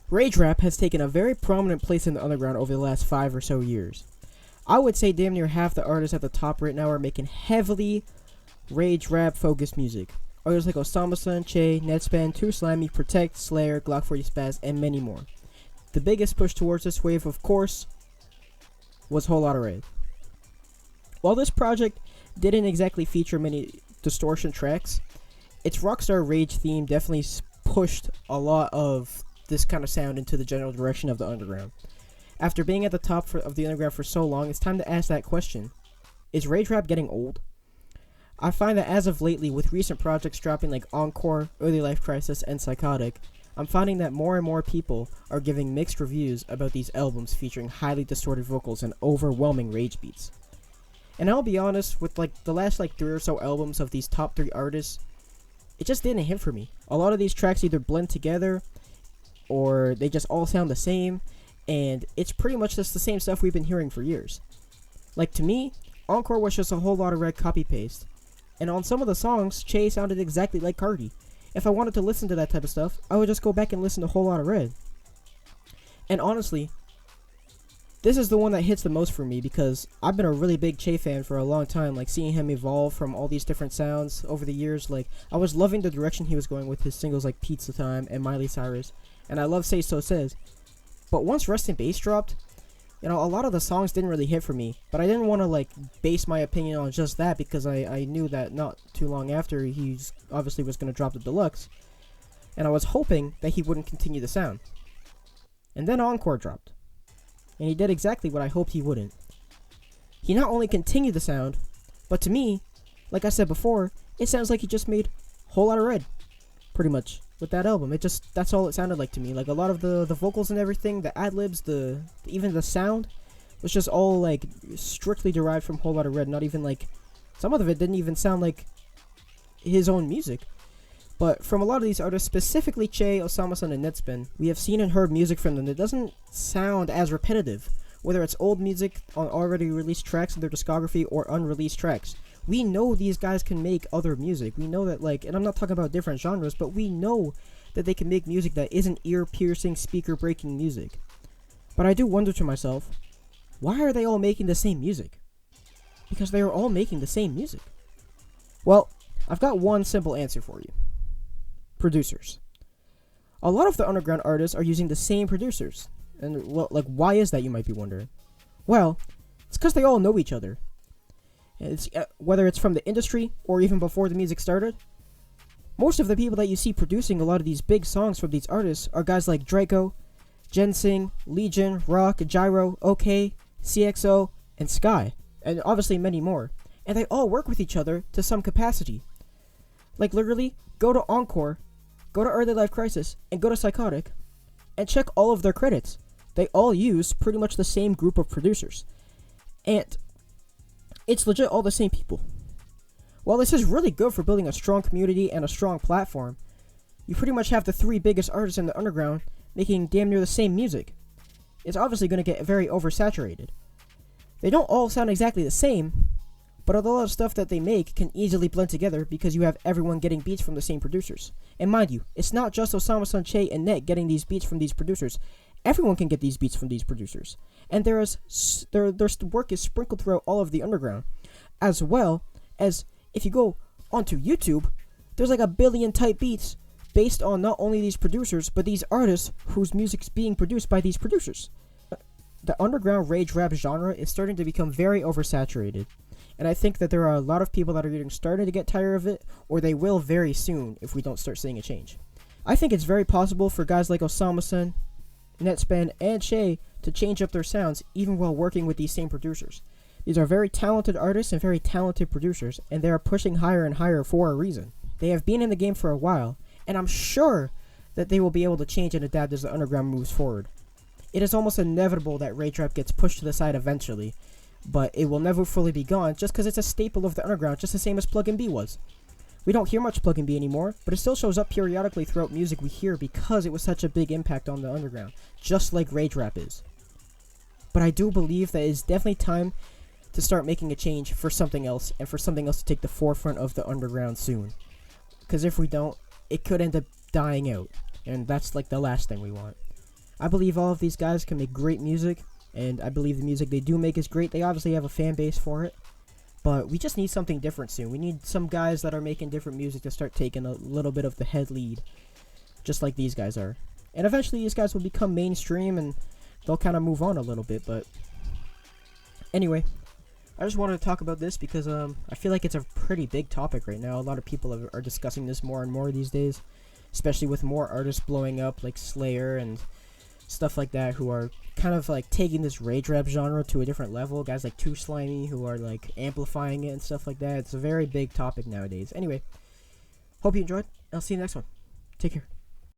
Rage rap has taken a very prominent place in the underground over the last 5 or so years. I would say damn near half the artists at the top right now are making heavily rage rap focused music. Artists like Osama-san, Che, Netspan, Too Slimy, Protect, Slayer, Glock 40 Spaz, and many more. The biggest push towards this wave, of course, was Whole Lotta Red. While this project didn't exactly feature many distortion tracks, its Rockstar Rage theme definitely pushed a lot of this kind of sound into the general direction of the underground. After being at the top of the underground for so long, it's time to ask that question. Is rage rap getting old? I find that as of lately, with recent projects dropping like Encore, Early Life Crisis, and Psychotic, I'm finding that more and more people are giving mixed reviews about these albums featuring highly distorted vocals and overwhelming rage beats. And I'll be honest, with like the last 3 or so albums of these top 3 artists, it just didn't hit for me. A lot of these tracks either blend together or they just all sound the same, and it's pretty much just the same stuff we've been hearing for years. Like, to me, Encore was just a Whole Lotta Red copy-paste, and on some of the songs, Che sounded exactly like Cardi. If I wanted to listen to that type of stuff, I would just go back and listen to Whole Lotta Red. And honestly, this is the one that hits the most for me because I've been a really big Che fan for a long time, like seeing him evolve from all these different sounds over the years. Like, I was loving the direction he was going with his singles like Pizza Time and Miley Cyrus, and I love Say So Says. But once Rest in Bass dropped, a lot of the songs didn't really hit for me, but I didn't want to base my opinion on just that because I knew that not too long after he obviously was going to drop the deluxe, and I was hoping that he wouldn't continue the sound. And then Encore dropped, and he did exactly what I hoped he wouldn't. He not only continued the sound, but to me, like I said before, it sounds like he just made Whole Lotta Red, pretty much, with that album. That's all it sounded like to me. Like, a lot of the vocals and everything, the ad-libs, even the sound was just all strictly derived from Whole Lotta Red. Not even some of it didn't even sound like his own music. But from a lot of these artists, specifically Che, Osama-san, and Netspan, we have seen and heard music from them that doesn't sound as repetitive, whether it's old music on already released tracks in their discography or unreleased tracks. We know these guys can make other music. We know that, and I'm not talking about different genres, but we know that they can make music that isn't ear-piercing, speaker-breaking music. But I do wonder to myself, why are they all making the same music? Because they are all making the same music. Well, I've got one simple answer for you. Producers. A lot of the underground artists are using the same producers. And, why is that, you might be wondering? Well, it's because they all know each other. Whether it's from the industry or even before the music started, most of the people that you see producing a lot of these big songs from these artists are guys like Draco, Jensing, Legion, Rock, Gyro, OK, CXO, and Sky, and obviously many more. And they all work with each other to some capacity. Literally, go to Encore, go to Early Life Crisis, and go to Psychotic, and check all of their credits. They all use pretty much the same group of producers. And it's legit all the same people. While this is really good for building a strong community and a strong platform, you pretty much have the 3 biggest artists in the underground making damn near the same music. It's obviously going to get very oversaturated. They don't all sound exactly the same, but a lot of stuff that they make can easily blend together because you have everyone getting beats from the same producers. And mind you, it's not just Osama-san, Che, and Net getting these beats from these producers. Everyone can get these beats from these producers. And their work is sprinkled throughout all of the underground. As well as, if you go onto YouTube, there's a billion type beats based on not only these producers, but these artists whose music's being produced by these producers. The underground rage rap genre is starting to become very oversaturated. And I think that there are a lot of people that are either starting to get tired of it, or they will very soon if we don't start seeing a change. I think it's very possible for guys like Osama-san, Netspan, and Che to change up their sounds even while working with these same producers. These are very talented artists and very talented producers, and they are pushing higher and higher for a reason. They have been in the game for a while, and I'm sure that they will be able to change and adapt as the underground moves forward. It is almost inevitable that rage rap gets pushed to the side eventually, but it will never fully be gone just because it's a staple of the underground, just the same as Plug and B was. We don't hear much Plug and B anymore, but it still shows up periodically throughout music we hear because it was such a big impact on the underground, just like rage rap is. But I do believe that it's definitely time to start making a change for something else, and for something else to take the forefront of the underground soon. Because if we don't, it could end up dying out, and that's the last thing we want. I believe all of these guys can make great music, and I believe the music they do make is great. They obviously have a fan base for it, but we just need something different soon. We need some guys that are making different music to start taking a little bit of the head lead, just like these guys are. And eventually these guys will become mainstream, and they'll kind of move on a little bit, but anyway, I just wanted to talk about this because I feel like it's a pretty big topic right now. A lot of people are discussing this more and more these days, especially with more artists blowing up like Slayer and stuff like that, who are kind of like taking this rage rap genre to a different level. Guys like Too Slimy, who are like amplifying it and stuff like that. It's a very big topic nowadays. Anyway, hope you enjoyed. I'll see you next one. Take care.